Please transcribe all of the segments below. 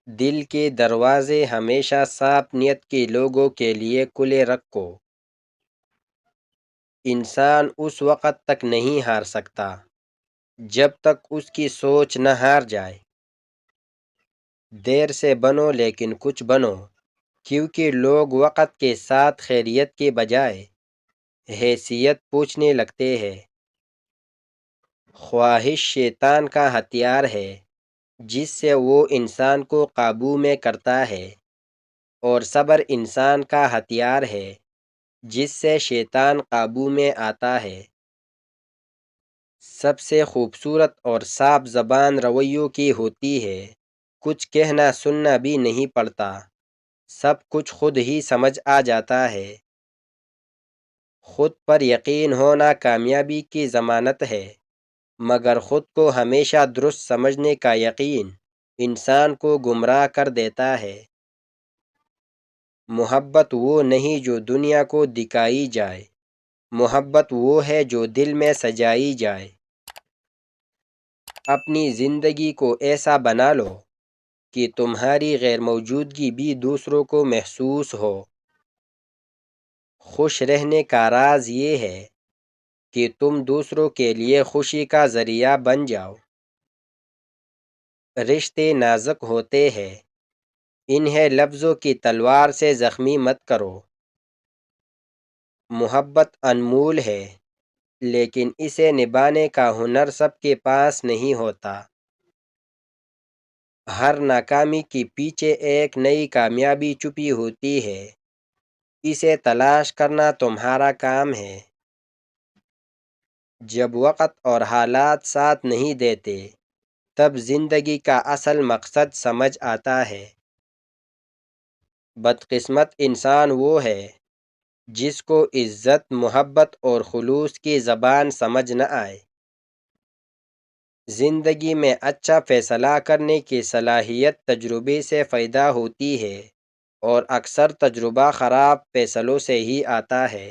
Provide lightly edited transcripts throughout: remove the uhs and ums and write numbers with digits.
دل کے دروازے ہمیشہ صاف نیت کے لوگوں کے لیے کھلے رکھو۔ انسان اس وقت تک نہیں ہار سکتا جب تک اس کی سوچ نہ ہار جائے۔ دیر سے بنو لیکن کچھ بنو، کیونکہ لوگ وقت کے ساتھ خیریت کے بجائے حیثیت پوچھنے لگتے ہیں۔ خواہش شیطان کا ہتھیار ہے جس سے وہ انسان کو قابو میں کرتا ہے، اور صبر انسان کا ہتھیار ہے جس سے شیطان قابو میں آتا ہے۔ سب سے خوبصورت اور صاف زبان رویوں کی ہوتی ہے۔ کچھ کہنا سننا بھی نہیں پڑتا، سب کچھ خود ہی سمجھ آ جاتا ہے۔ خود پر یقین ہونا کامیابی کی ضمانت ہے، مگر خود کو ہمیشہ درست سمجھنے کا یقین انسان کو گمراہ کر دیتا ہے۔ محبت وہ نہیں جو دنیا کو دکھائی جائے، محبت وہ ہے جو دل میں سجائی جائے۔ اپنی زندگی کو ایسا بنا لو کہ تمہاری غیر موجودگی بھی دوسروں کو محسوس ہو۔ خوش رہنے کا راز یہ ہے کہ تم دوسروں کے لیے خوشی کا ذریعہ بن جاؤ۔ رشتے نازک ہوتے ہیں، انہیں لفظوں کی تلوار سے زخمی مت کرو۔ محبت انمول ہے، لیکن اسے نبھانے کا ہنر سب کے پاس نہیں ہوتا۔ ہر ناکامی کے پیچھے ایک نئی کامیابی چھپی ہوتی ہے، اسے تلاش کرنا تمہارا کام ہے۔ جب وقت اور حالات ساتھ نہیں دیتے، تب زندگی کا اصل مقصد سمجھ آتا ہے۔ بدقسمت انسان وہ ہے جس کو عزت، محبت اور خلوص کی زبان سمجھ نہ آئے۔ زندگی میں اچھا فیصلہ کرنے کی صلاحیت تجربے سے پیدا ہوتی ہے، اور اکثر تجربہ خراب فیصلوں سے ہی آتا ہے۔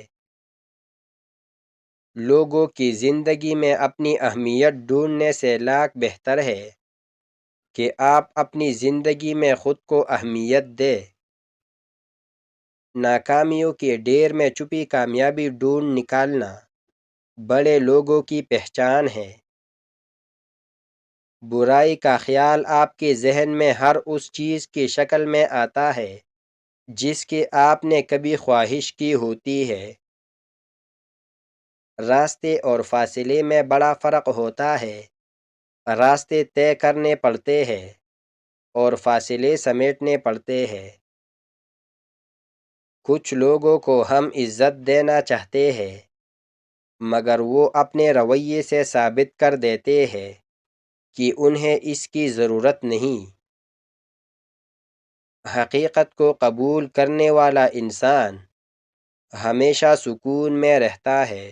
لوگوں کی زندگی میں اپنی اہمیت ڈھونڈنے سے لاکھ بہتر ہے کہ آپ اپنی زندگی میں خود کو اہمیت دیں۔ ناکامیوں کے ڈھیر میں چھپی کامیابی ڈھونڈ نکالنا بڑے لوگوں کی پہچان ہے۔ برائی کا خیال آپ کے ذہن میں ہر اس چیز کی شکل میں آتا ہے جس کی آپ نے کبھی خواہش کی ہوتی ہے۔ راستے اور فاصلے میں بڑا فرق ہوتا ہے۔ راستے طے کرنے پڑتے ہیں اور فاصلے سمیٹنے پڑتے ہیں۔ کچھ لوگوں کو ہم عزت دینا چاہتے ہیں، مگر وہ اپنے رویے سے ثابت کر دیتے ہیں کہ انہیں اس کی ضرورت نہیں۔ حقیقت کو قبول کرنے والا انسان ہمیشہ سکون میں رہتا ہے۔